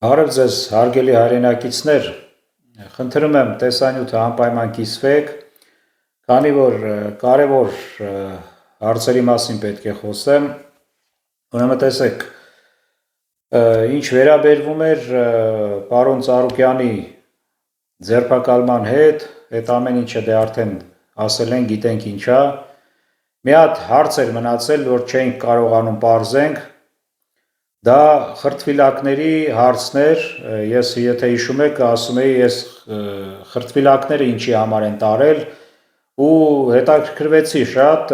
Բարև ձեզ, հարգելի հայրենակիցներ, խնդրում եմ տեսանյութը անպայման կիսվեք, քանի որ կարևոր հարցերի մասին պետք է խոսեմ, ուրեմն տեսեք, ինչ վերաբերվում էր պարոն Ծառուկյանի ձերբակալման հետ, այդ ամեն ինչը դե արդեն ասել են, գիտենք ինչա, մի հատ հարց էր մնացել, որ չէինք կարողանում պարզենք, դա խրտվիլակների հարցներ, ես եթե հիշում եք, ասում էի, ես խրտվիլակները ինչի համար են տարել ու հետաքրքրվեցի շատ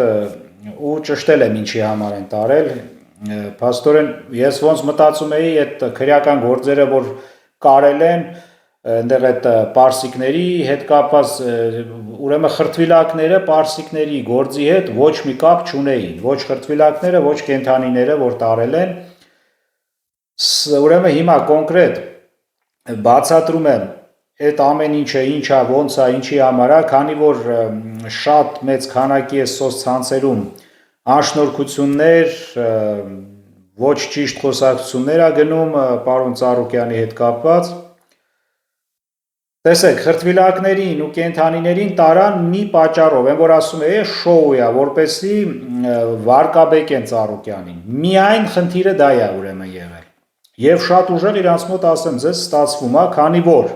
ու ճշտել եմ ինչի համար են տարել, փաստորեն ես ոնց մտածում էի, այդ քրեական գործերը, որ կարել են, այնտեղ այդ պարսիկների հետ կապված, ուրեմն խրտվիլակները պարսիկների գործի հետ ոչ մի կապ չունեին, ոչ խրտվիլակները, ոչ կենդանիները, որ տարել են, ուրեմն հիմա կոնկրետ բացատրում եմ այդ ամեն ինչը ինչա, ոնց է, ինչի համար է, քանի որ շատ մեծ քանակի է սոցցանցերում անշնորհքություններ, ոչ ճիշտ խոսակցություններ է գնում պարոն Ծառուկյանի հետ կապված։ Տեսեք, խրտվիլակներին ու կենդանիներին տարան մի պատճառով, այն որ ասում է շոու է, որպեսզի վարկաբեկեն Ծառուկյանին։ Միայն խնդիրը դա է ուրեմն եղել։ Եվ շատ ուժեղ իրանց մոտ ասեմ ձեզ ստացվում է, քանի որ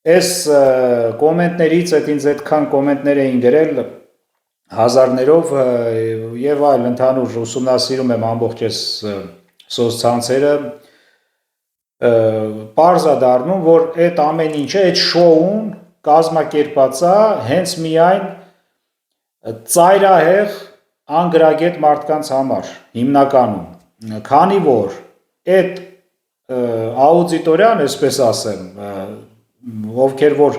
այս կոմենտներից այդ ինձ այդքան կոմենտներ էին գրել հազարներով եւ այլ ընդհանուր ուսումնասիրում եմ ամբողջ այս սոցցանցերը, պարզ է դառնում, որ այդ ամեն ինչը, այդ շոուն կազմակերպած է հենց միայն ծայրահեղ անգրագետ մարդկանց համար, հիմնականում, քանի որ այդ աուդիտորիան, այսպես ասեմ, ովքեր որ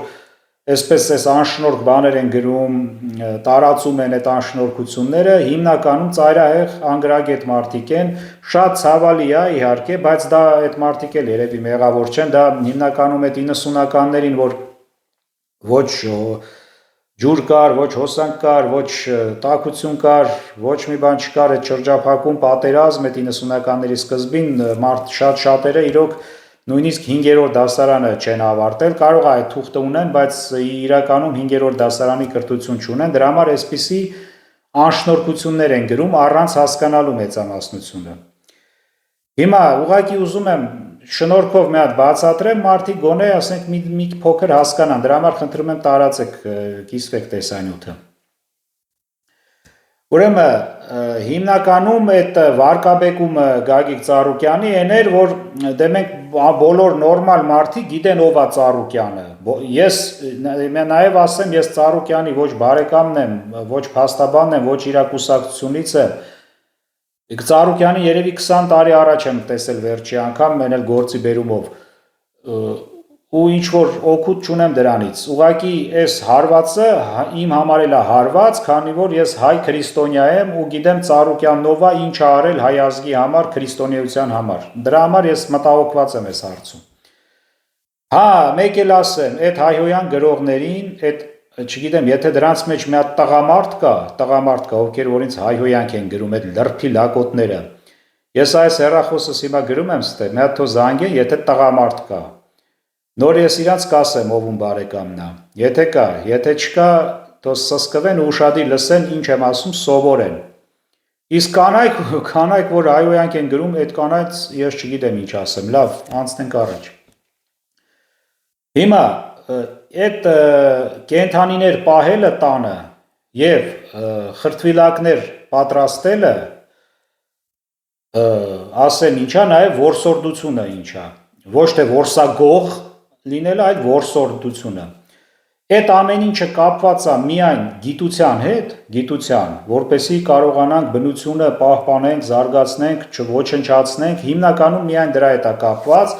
այսպես այս անշնորհք բաներ են գրում, տարածում են այդ անշնորհքությունները, հիմնականում ծայրահեղ անգրագետ մարդիկ են, շատ ցավալի է իհարկե, բայց դա այդ մարդիկ էլ երևի մեղավոր չեն, դա հիմնականում այդ 90-ականներին, որ ոչ ջուր կար, ոչ հոսանք կար, ոչ տաքություն կար, ոչ մի բան չկար, այդ շրջափակում պատերազմ, այդ 90-ականների սկզբին շատ շատերը իրոք նույնիսկ 5-րդ դասարանը չեն ավարտել, կարող է այդ թուղթը ունեն, բայց իրականում 5-րդ դասարանի կրթություն չունեն, դրա համար այսպիսի անշնորհքություններ են գրում առանց հասկանալու մեծամասնությունը։ Հիմա ուղղակի ուզում եմ շնորհքով մի հատ բացատրեմ, մարդիկ գոնե ասենք մի փոքր հասկանան, դրա համար խնդրում եմ տարածեք, կիսվեք տեսանյութը։ Ուրեմն հիմնականում այդ վարկաբեկումը Գագիկ Ծառուկյանի այն էր, որ դե մենք բոլոր նորմալ մարդիկ գիտեն ով է Ծառուկյանը։ Ես նաև ասեմ, ես Ծառուկյանի ոչ բարեկամն եմ, ոչ փաստաբանն եմ, ոչ իր կուսակցությունից եմ։ Ծառուկյանի երևի 20 տարի առաջ եմ տեսել վերջի անգամ, մեն էլ գործի բերումով, ու ինչ որ օգուտ չունեմ դրանից, ուղղակի այս հարվածը իմ համար էլ է հարված, քանի որ ես հայ քրիստոնյա եմ ու գիտեմ Ծառուկյանով ինչ ա արել հայ ազգի համար, քրիստոնեության համար, դրա համար ես մտահոգված եմ այս հարցում։ Հա, մեկ էլ ասեմ, այդ հայհոյան գրողներին, այդ չգիտեմ, եթե դրանց մեջ մի հատ տղամարդ կա, ովքեր որ ինձ հայհոյանք են գրում, այդ լրփի լակոտները, ես այս հեռախոսս հիմա գրում եմ ստե, մի հատ թո զանգեն, եթե տղամարդ կա, նոր ես իրանց կասեմ ով բարեկամն է, եթե կա, եթե չկա, թո սսկվեն ու ուշադիր լսեն, ինչ եմ ասում, սովորեն։ Իսկ կանայք, որ հայհոյանք են գրում, այդ կանայց ես չգիտեմ ինչ ասեմ, լավ, անցնենք առաջ։ Հիմա այդ կենդանիներ պահելը տանը և խրտվիլակներ պատրաստելը, ասեմ ինչա, նաև որսորդությունը ինչա, ոչ թե որսագող լինելը, այլ որսորդությունը։ Այդ ամեն ինչը կապված է միայն գիտության հետ, որպեսզի կարողանանք բնությունը պահպանենք, զարգացնենք, չոչնչացնենք, հիմնականում միայն դրա հետ է կապված,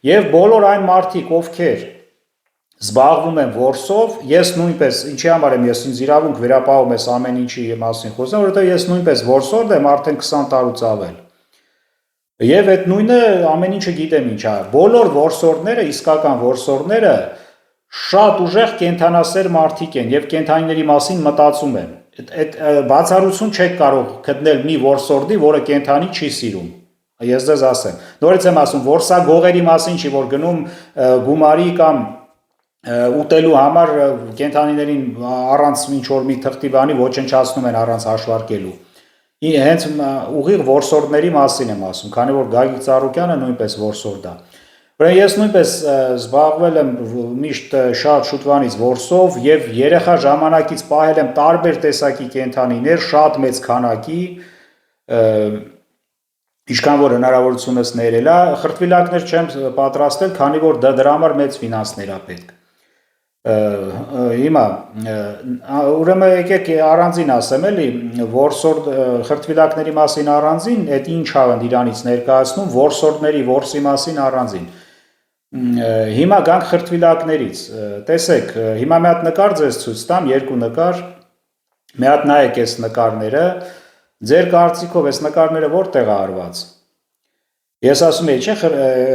և բոլոր այն մարդիկ, ովքեր զբաղվում եմ որսով, ես նույնպես, ինչի համար եմ ես ինձ իրավունք վերապահում ես ամեն ինչի մասին խոսեմ, որովհետև ես նույնպես որսորդ եմ արդեն 20 տարուց ավել։ Եվ այդ նույնը ամեն ինչը գիտեմ ինչ է։ Բոլոր որսորդները, իսկական որսորդները շատ ուժեղ կենդանասեր մարդիկ են եւ կենդանիների մասին մտածում են։ Այդ բացառություն չեք կարող գտնել մի որսորդի, որը կենդանի չի սիրում։ ես ձեզ ասեմ։ Նորից եմ ասում, որսագողերի մասին չի, որ գնում գումարի կամ ուտելու համար կենդանիներին առանց ինչ-որ մի թղթի բանի ոչնչացնում են առանց հաշվարկելու։ Հենց ուղիղ որսորդների մասին եմ ասում, քանի որ Գագիկ Ծառուկյանը նույնպես որսորդ է։ Ուրեմն ես նույնպես զբաղվել եմ միշտ շատ շուտվանից որսով եւ երեխա ժամանակից պահել եմ տարբեր տեսակի կենդանիներ, շատ մեծ քանակի, ինչքան որ հնարավորությունս ներել է, խրտվիլակներ չեմ պատրաստել, քանի որ դրա համար մեծ ֆինանսներ է պետք։ Հիմա ուրեմն եկեք առանձին ասեմ էլի, որսորդ խրտվիլակների մասին առանձին, այդ ինչ ա իրանից ներկայացնում, որսորդների որսի մասին առանձին։ Հիմա գանք խրտվիլակներից, տեսեք, հիմա մի հատ նկար ձեզ ցույց տամ, երկու նկար, մի հատ նայեք այս նկարները, ձեր կարծիքով այս նկարները որտեղ է արված։ Ես ասում եմ, չէ,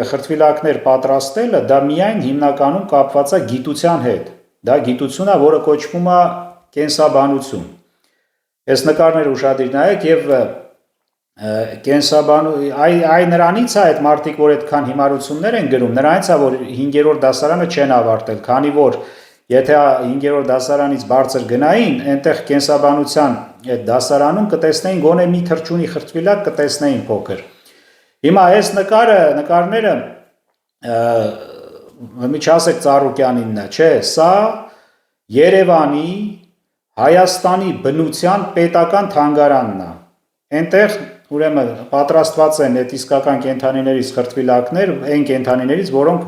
խրտվիլակներ պատրաստելը դա միայն հիմնականում կապված է գիտության հետ։ Դա գիտություն է, որը կոչվում է կենսաբանություն։ Այս նկարները ուշադիր նայեք եւ այ նրանից է այդ մարդիկ, որ այդքան հիմարություններ են գրում, նրանից է, որ 5-րդ դասարանը չեն ավարտել, քանի որ եթե 5-րդ դասարանից բարձր գնային, այնտեղ կենսաբանության այդ դասարանում կտեսնեին գոնե մի թռչունի խրտվիլակ կտեսնեին փոքր։ Հիմա այս նկարները մի չասեք Ծառուկյանինն է, չէ, սա Երևանի Հայաստանի բնության պետական թանգարանն է։ Այնտեղ ուրեմն պատրաստված են այդ իսկական կենդանիներից խրտվիլակներ, այն կենդանիներից, որոնք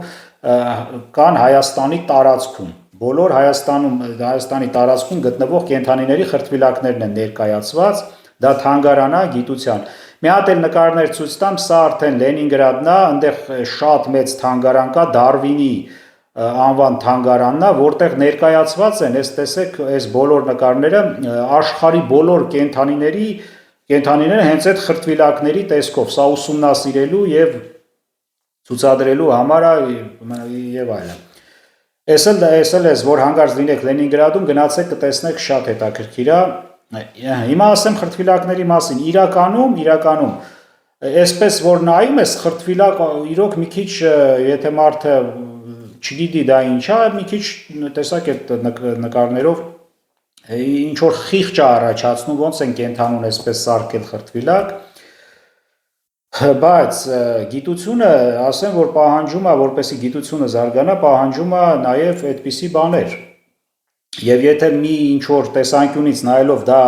կան Հայաստանի տարածքում։ Բոլոր Հայաստանի տարածքում գտնվող կենդանիների խրտվիլակներն են ներկայացված, դա թանգարան է գիտության։ Մի հատ էլ նկարներ ցույց տամ, սա արդեն Լենինգրադն է, այնտեղ շատ մեծ թանգարան կա, Դարվինի անվան թանգարանն է, որտեղ ներկայացված են, այս տեսեք, այս բոլոր նկարները աշխարհի բոլոր կենդանիները հենց այդ խրտվիլակների տեսքով, սա ուսումնասիրելու եւ ցուցադրելու համար է եւ այլն։ Այս էլ որ հանգարց լինեք Լենինգրադում, գնացեք կտեսնեք, շատ հետաքրքիր է։ Հիմա ասեմ խրտվիլակների մասին, իրականում այսպես որ նայում ես խրտվիլակ իրոք մի քիչ, եթե մարդը չգիտի դա ինչ է, մի քիչ տեսակ այդ նկարներով ինչ որ խիղճ է առաջացնում, ոնց են կենդանուն այսպես սարքել խրտվիլակ, բայց գիտությունը, ասեմ, որ պահանջում է, որպեսզի գիտությունը զարգանա, պահանջում է նաև այդպիսի բաներ։ Եվ եթե մի ինչ-որ տեսանկյունից նայելով դա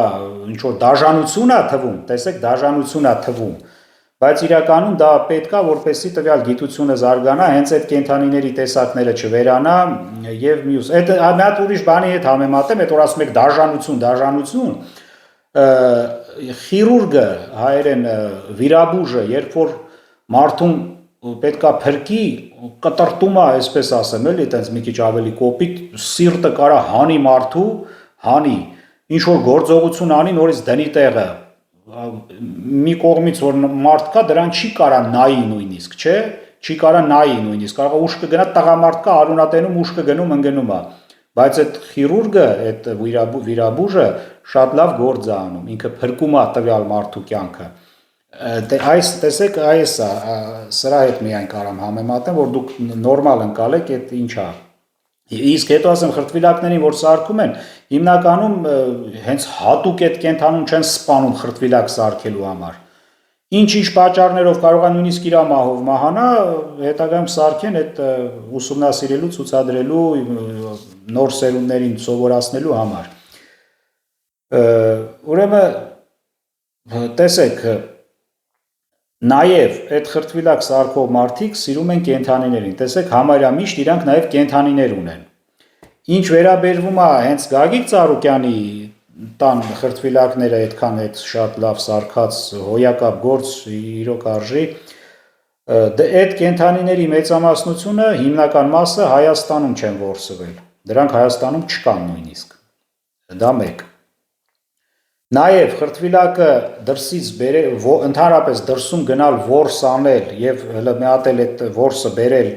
ինչ-որ դաժանություն է թվում, տեսեք, դաժանություն է թվում, բայց իրականում դա պետք է, որպեսզի տվյալ գիտությունը զարգանա, հենց այդ կենդանիների տեսակները չվերանա եւ մյուս։ Այդ մի հատ ուրիշ բանի հետ համեմատեմ, այդ որ ասում եք դաժանություն, խիրուրգը, հայերեն վիրաբուժը, երբ որ մարդուն պետքա փրկի, կտրտում է, այսպես ասեմ, էլի, այտենց մի քիչ ավելի կոպիտ, սիրտը կարա հանի մարդու, ինչ որ գործողություն անի, նորից դնի տեղը։ Մի կողմից որ մարդ կա, դրան չի կարա նայի նույնիսկ, չէ, չի կարա նայի նույնիսկ, կարող է ուշ կգնա, տղամարդ կա, արունատենում ուշ կգնում, ընկնում է, բայց այդ խիրուրգը, այդ վիրաբուժը շատ լավ գործ է անում, ինքը փրկում է տվյալ մարդու կյանքը։ Այս տեսեք, այս սրա հետ միայն կարամ համեմատեմ, որ դուք նորմալ ընկալեք, այդ ինչ է։ Իսկ հետո ասեմ խրտվիլակներին, որ սարքում են, հիմնականում հենց հատուկ այդ կենդանուն չեն սպանում խրտվիլակ սարքելու համար։ Ինչ-ինչ պատճառներով կարող է նույնիսկ իր մահով մահանա, հետագայում սարքեն այդ ուսումնասիրելու, ցուցադրելու, նոր սերունդներին սովորացնելու համար։ Ուրեմն տեսեք, նաև այդ խրտվիլակ սարքող մարդիկ սիրում են կենդանիներին, տեսեք համարյա միշտ իրանք նաև կենդանիներ ունեն։ Ինչ վերաբերվում է հենց Գագիկ Ծառուկյանի տան խրտվիլակները այդքան այդ շատ լավ սարքած հոյակապ գործ իրոք արժի, այդ կենդանիների մեծամասնությունը հիմնական մասը Հայաստանում չեն որսվել, դրանք Հայաստանում չկան նույնիսկ, դա մեկ։ Նաև խրտվիլակը դրսից ընդհանրապես դրսում գնալ որս անել եւ հələ մի հատ էլ այդ որսը բերել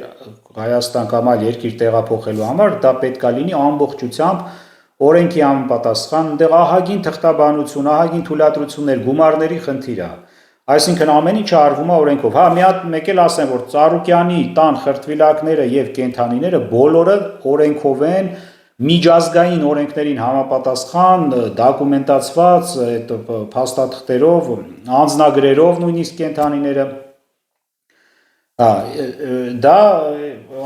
Հայաստան կամ այլ երկիր տեղափոխելու համար, դա պետքա լինի ամբողջությամբ օրենքի համապատասխան, այնտեղ ահագին թղթաբանություն, ահագին թույլատրություններ, գումարների խնդիր է։ Այսինքն ամեն ինչը արվում է օրենքով։ Հա, մեկ էլ ասեմ, որ Ծառուկյանի տան խրտվիլակները եւ կենդանիները բոլորը օրենքով են, միջազգային օրենքներին համապատասխան, դոկումենտացված, այդ փաստաթղթերով, անձնագրերով նույնիսկ կենդանիները դա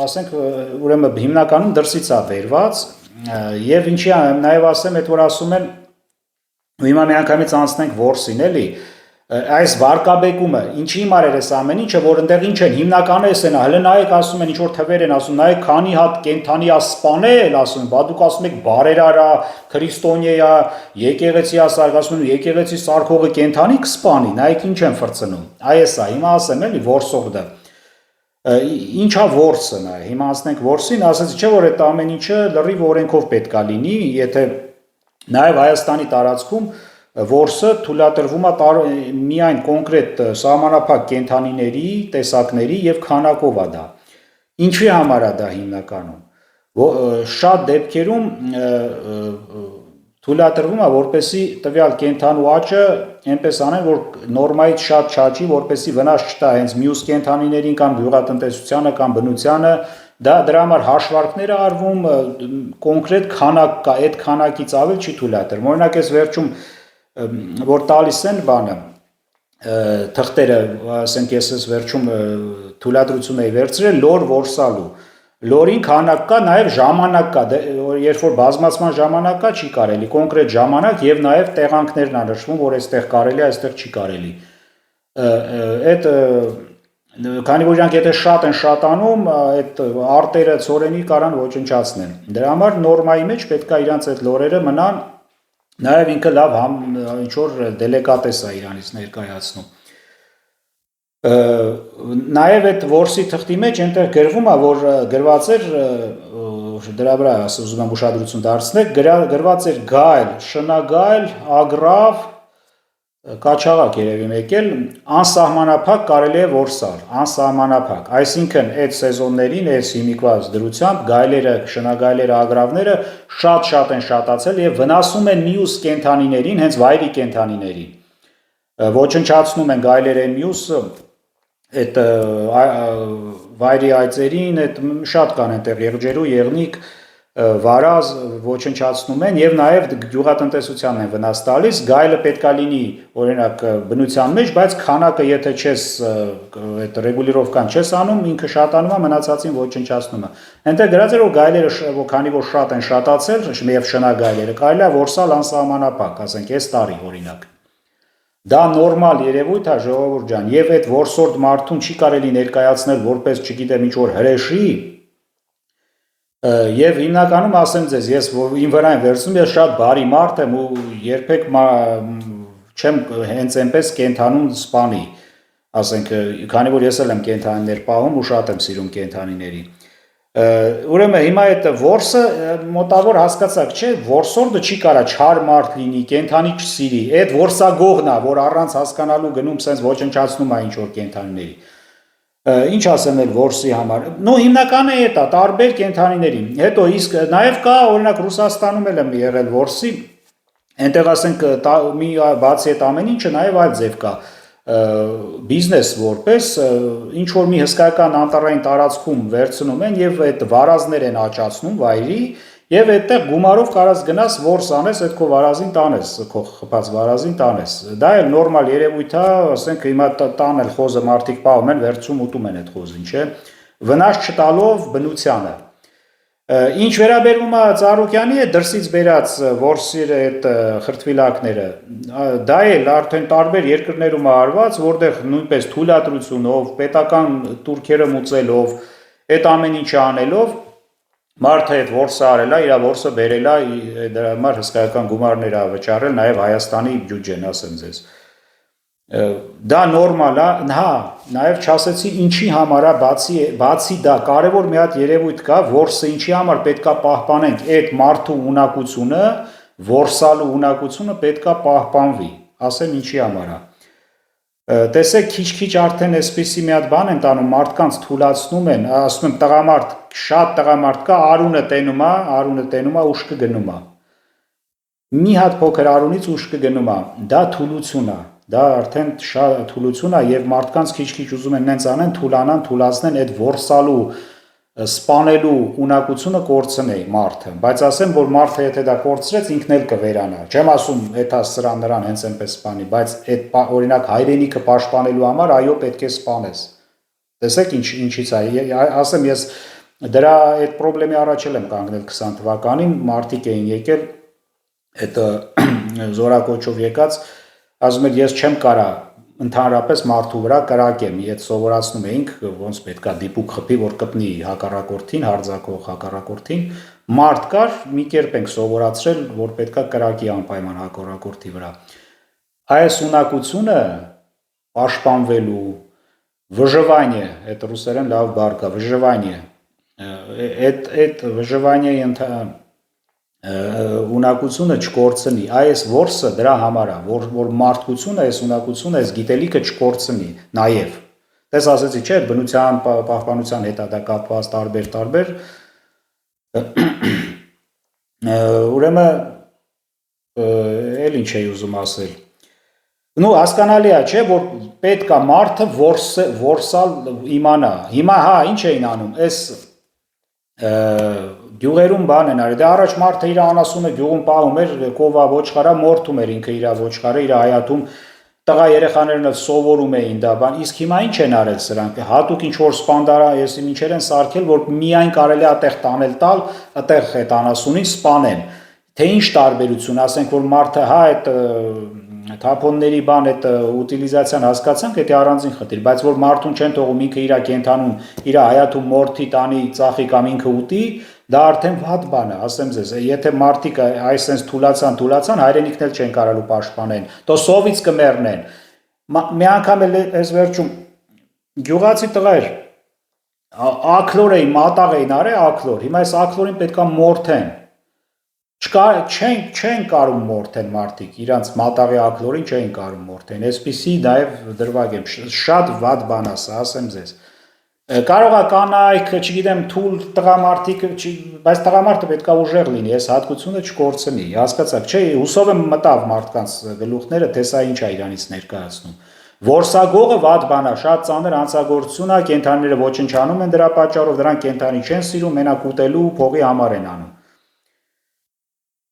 ասենք ուրեմն հիմնականում դրսից է վերված եւ ինչի նաեւ ասեմ այդ որ ասում են հիմա մի անգամից անցնենք որսին էլի այս վարկաբեկումը ինչի հիմարեր էս ամեն ինչը որ այնտեղ ինչ են հիմնականը էս են հələ նայեք ասում են ինչ որ թվեր են ասում նայեք քանի հատ կենթանի է սպանել ասում բա դուք ասում եք բարերարա քրիստոնեա եկեղեցի է սարքացնում եկեղեցի սարքողը կենթանի կսպանի նայեք ինչ են ֆրծնում այս է հիմա ասեմ էլի որսողը Ինչա որսը նա հիմա ասենք որսին ասած չէ որ այդ ամեն ինչը լրիվ օրենքով պետքա լինի եթե նաև Հայաստանի տարածքում որսը թույլատրվում է միայն կոնկրետ սահմանափակ կենդանիների տեսակների եւ քանակով է դա ինչի համար է դա հիմնականում շատ դեպքերում թույլատրվում է որպեսի տվյալ կենդանու աճը այնպես անեն որ նորմայից շատ չաճի որպեսի վնաս չտա հենց մյուս կենդանիներին կամ գյուղատնտեսությանը կամ բնությանը դա դրա համար հաշվարկներ արվում կոնկրետ քանակ կա այդ քանակից ավել չի թույլատրվում օրինակ այս վերջում որ տալիս են բանը թղթերը ասենք ես վերջում թույլատրություն էի վերցրել լոր որսալու Լորին քանակ կա, նաև ժամանակ կա, երբ որ բազմացման ժամանակ կա, չի կարելի, կոնկրետ ժամանակ եւ նաև տեղանքներն ա նշվում, որ այստեղ կարելի է, այստեղ չի կարելի։ Այդ քանի որ իրանք եթե շատ են շատանում, այդ արտերը ծորենի կարան ոչնչացնեն։ Դրա համար նորմայի մեջ պետք է իրանց այդ լորերը մնան, նաև ինքը լավ ինչ որ դելեկատես է իրանից ներկայացնում։ Նաև այդ որսի թղթի մեջ այնտեղ գրվում է որ գրված էր դրա վրա ուզում եմ ուշադրություն դարձնել գրված էր գայլ, շնագայլ, ագրավ, կաչաղակ երևի մեկ էլ անսահմանափակ կարելի է որսալ, անսահմանափակ, այսինքն այդ սեզոններին այս հիմիկված դրությամբ գայլերը, շնագայլերը, ագրավները շատ են շատացել եւ վնասում են մյուս կենդանիներին, հենց վայրի կենդանիներին։ Ոչնչացնում են գայլերեն մյուսը այդ վայրի այծերին այդ շատ կան այնտեղ եղջերու, եղնիկ, վարազ ոչնչացնում են եւ նաեւ գյուղատնտեսությանն են վնաս տալիս, գայլը պետքա լինի օրինակ բնության մեջ, բայց քանակը եթե չես այդ ռեգուլիրովկան չես անում, ինքը շատանում է, մնացածին ոչնչացնում է։ Այնտեղ գրած էր որ գայլերը քանի որ շատ են շատացել, եւ շնագայլերը կարելի է որսալ անսահմանափակ, ասենք այս տարի օրինակ։ Դա նորմալ երևույթ է ժողովուրդ ջան, եւ այդ որսորդ մարդուն չի կարելի ներկայացնել որպես, չգիտեմ, ինչ որ հրեշի։ Եվ հիմնականում ասեմ ձեզ, ես իմ վրա եմ վերցնում, ես շատ բարի մարդ եմ ու երբեք չեմ հենց այնպես կենթանուն սպանի, ասենք, քանի որ ես էլ եմ կենթանիներ պահում ու շատ եմ սիրում կենթանիների։ Ուրեմն հիմա այդ որսը մոտավոր հասկացակ չէ, որսորդը չի կարա չար մարդ լինի, կենթանի չսիրի, այդ որսագողն է, որ առանց հասկանալու գնում սենց ոչնչացնում է ինչ որ կենթանիների։ Ինչ ասեմ էլ որսի համար։ Նո հիմնականը է դա, տարբեր կենթանիների։ Հետո իսկ նաև կա օրինակ Ռուսաստանում էլ եմ եղել որսի, այնտեղ ասենք մի բացի այդ ամեն ինչը նաև այլ ձև կա։ Բիզնես որպես ինչ որ մի հսկայական անտառային տարածքում վերցնում են եւ այդ վարազներ են աճացնում վայրի եւ այդտեղ գումարով կարած գնաս որս անես այդ քո վարազին տանես քո խփած վարազին տանես դա էլ նորմալ երևույթ է ասենք հիմա տանել խոզը մարդիկ պահում են վերցում ուտում են այդ խոզին չէ վնաս չտալով բնությանը Ինչ վերաբերում է Ծառուկյանի է դրսից բերած որսի այդ խրտվիլակները, դա էլ արդեն տարբեր երկրներում է արված, որտեղ նույնպես թույլատրությունով, պետական турքերը մուծելով, այդ ամեն ինչը անելով, մարդը այդ որսը արել է, իր որսը բերել է, դրա համար հսկայական գումարներ է վճարել, նաև Հայաստանի բյուջեն, ասեմ ձեզ։ Դա նորմալ է, հա, նաև չասեցի ինչի համար է բացի դա կարևոր մի հատ երևույթ կա, որսը ինչի համար պետքա պահպանենք այդ մարդու ունակությունը, որսալու ունակությունը պետքա պահպանվի, ասեմ ինչի համար է։ Տեսեք քիչ-քիչ արդեն այսպիսի մի հատ բան են տանում, մարդկանց թույլացնում են, ասում եմ տղամարդ, շատ տղամարդ կա, արունը տենում է, ուշքը գնում է։ Մի հատ փոքր արունից ուշքը գնում է, դա թուլություն է, դա արդեն շատ թուլություն է եւ մարդկանց քիչ-քիչ ուզում են նենց անեն, թուլացնեն այդ որսալու սպանելու ունակությունը կորցնի մարդը, բայց ասեմ, որ մարդը եթե դա կորցրեց, ինքն էլ կվերանա։ Չեմ ասում, էթա սրան նրան հենց այնպես սպանի, բայց այդ օրինակ հայրենիքը պաշտպանելու համար այո պետք է սպանես։ Տեսեք ինչից է, ասեմ ես դրա այդ խնդրի առաջ եմ կանգնել 20 թվականին, մարդիկ էին եկել այդ զորակոչով եկած, ասում էր ես չեմ կարա ընդհանրապես մարդու վրա կրակեմ, իդ սովորացնում էինք ոնց պետքա դիպուկ խփի, որ կպնի հակառակորդին, հարձակող հակառակորդին, մարդ կար, մի կերպ ենք սովորացրել, որ պետքա կրակի անպայման հակառակորդի վրա։ Այս ունակությունը պաշտպանվելու выживание, это ռուսերեն լավ բառ կա, выживание, այդ выживание ունակությունը չկորցնի, այս որսը դրա համար է, որ մարդկությունը, այս ունակությունը, այս գիտելիքը չկորցնի, նաև, տես ասեցի չէ, բնության պահպանության հետ դա կապված տարբեր, ուրեմն էլ ինչ էի ուզում ասել, նու հասկանալի է չէ, որ պետք է մարդը որսալ իմանա, հիմա հա, ինչ էին անում, այս գյուղերում բան են արել, դե առաջ մարդը իր անասունը գյուղում պահում էր, կովա ոչխարա մորթում էր ինքը իր ոչխարը, իր հայաթում, տղա երեխաներն էլ սովորում էին դա բան, իսկ հիմա ինչ են արել սրանք, հատուկ ինչ որ սպանդարա, եսի ինչեր են սարքել, որ միայն կարելի է այդտեղ տանել տալ, այդտեղ այդ անասունին սպանեն, թե ինչ տարբերություն, ասենք որ մարդը հա այդ թափոնների բան այդ ուտիլիզացիան հասկացանք, դա առանձին խնդիր, բայց որ մարդուն չեն թողում ինքը իր կենթանում, իր հայաթում մորթի տանի ծախի կամ ինքը ուտի, դա արդեն վատ բան է, ասեմ ձեզ, եթե մարդիկ այսպես թուլացան, հայրենիքն էլ չեն կարալու պաշտպանեն, то սովից կմեռնեն։ Մի անգամ էլ այս վերջում գյուղացի տղա էր, ակլոր էին, մատաղ էին արել ակլոր, հիմա այս ակլորին պետքա մորթեն։ Չեն կարում մորթեն մարդիկ, իրանց մատաղի ակլորին չեն կարում մորթեն, այսպիսի նաև դրվագ եմ, շատ վատ բան ասա, ասեմ ձեզ։ Կարող է կանայք, չգիտեմ, թույլ տղամարդիկ, բայց տղամարդը պետքա ուժեղ լինի, այս հատկությունը չկորցնի, հասկացաք, չէ, հուսով եմ մտավ մարդկանց գլուխները, թե սա ինչ է իրանից ներկայացնում։ Որսագողը վատ բան է, շատ ծանր հանցագործություն է, կենդանիները ոչնչանում են դրա պատճառով, դրանք կենդանի չեն սիրում, մենակ ուտելու փողի համար են անում։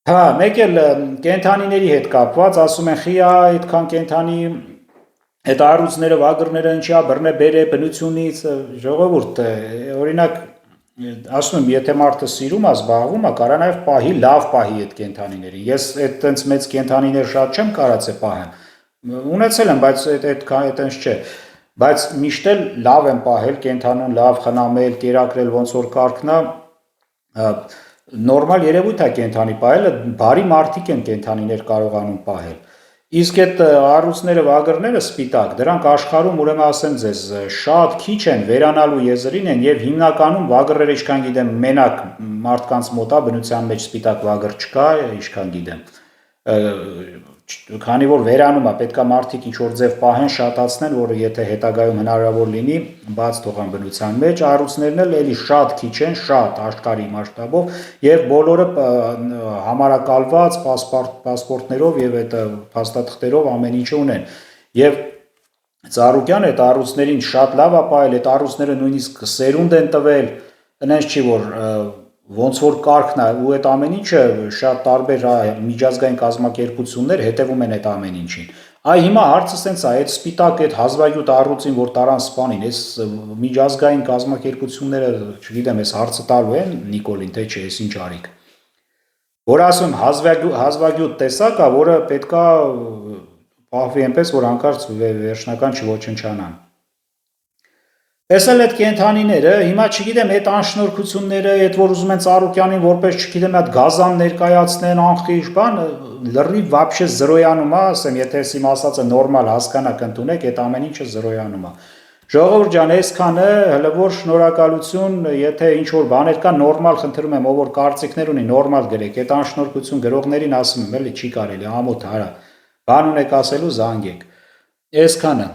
Հա, մեկ էլ կենդանիների հետ կապված, ասում են խիա, այդքան կենդանի այդ առույցները, վագրները ինչի է, բռնե բերե բնությունից, ժողովուրդ, օրինակ, ասում եմ, եթե մարդը սիրում է, զբաղվում է, կարա նաև պահի, լավ պահի այդ կենդանիների, ես այդ տենց մեծ կենդանիներ շատ չեմ կարած է պահեմ, ունեցել եմ, բայց այդտենց չէ, բայց միշտ էլ լավ եմ պահել, կենդանուն լավ խնամել, կերակրել, ոնց որ կարգն է, նորմալ երևույթ է կենդանի պահելը, բարի մարդիկ են կենդանիներ կարողանում պահել, իսկ այդ առույցները, վագրները սպիտակ, դրանք աշխարհում ուրեմն ասեմ ձեզ, շատ քիչ են, վերանալու եզրին են եւ հիմնականում վագրերը ինչքան գիտեմ, մենակ մարդկանց մոտ է բնության մեջ սպիտակ վագր չկա, ինչքան գիտեմ, քանի որ վերանում է, պետքա մարդիկ ինչ որ ձև պահեն, շատացնեն, որ եթե հետագայում հնարավոր լինի, բաց թողան բնության մեջ, առույցներն էլ էլի շատ քիչ են, շատ աշխարհի մասշտաբով եւ բոլորը համարակալված պասպորտներով եւ այդ փաստաթղթերով ամեն ինչ ունեն։ Եվ Ծառուկյան այդ առույցներին շատ լավ է պահել, այդ առույցները նույնիսկ սերունդ են տվել, այնպես չի որ ոնց որ կարգն է ու այդ ամեն ինչը շատ տարբեր միջազգային կազմակերպություններ հետևում են այդ ամեն ինչին։ Այ հիմա հարցը սենց է, այդ սպիտակ այդ հազվագյուտ առույցին, որ տարան սպանին, այս միջազգային կազմակերպությունները, չգիտեմ, այս հարցը տալու են Նիկոլին, թե չէ, այս ինչ արիք։ Որ ասում հազվագյուտ տեսակ է, որը պետքա պահվի այնպես, որ հանկարծ վերջնական չոչնչանան։ Տեսել այդ կենդանիները, հիմա չգիտեմ այդ անշնորհքությունները, այդ որ ուզում են Ծառուկյանին որպես չգիտեմ այդ գազան ներկայացնեն, անխիժ բան, լրիվ вообще զրոյանում է, ասեմ, եթե ես իմ ասածը նորմալ հասկանաք ընդունեք, այդ ամեն ինչը զրոյանում է։ Ժողովուրդ ջան, այսքանը հələ որ շնորհակալություն, եթե ինչ որ բաներ կա, նորմալ խնդրում եմ, ով որ կարծիքներ ունի, նորմալ գրեք, այդ անշնորհքություն գրողներին ասում եմ, էլի չի կարելի, ամոթ արա։ Բան ունեք ասելու, զանգեք։ Այսքանը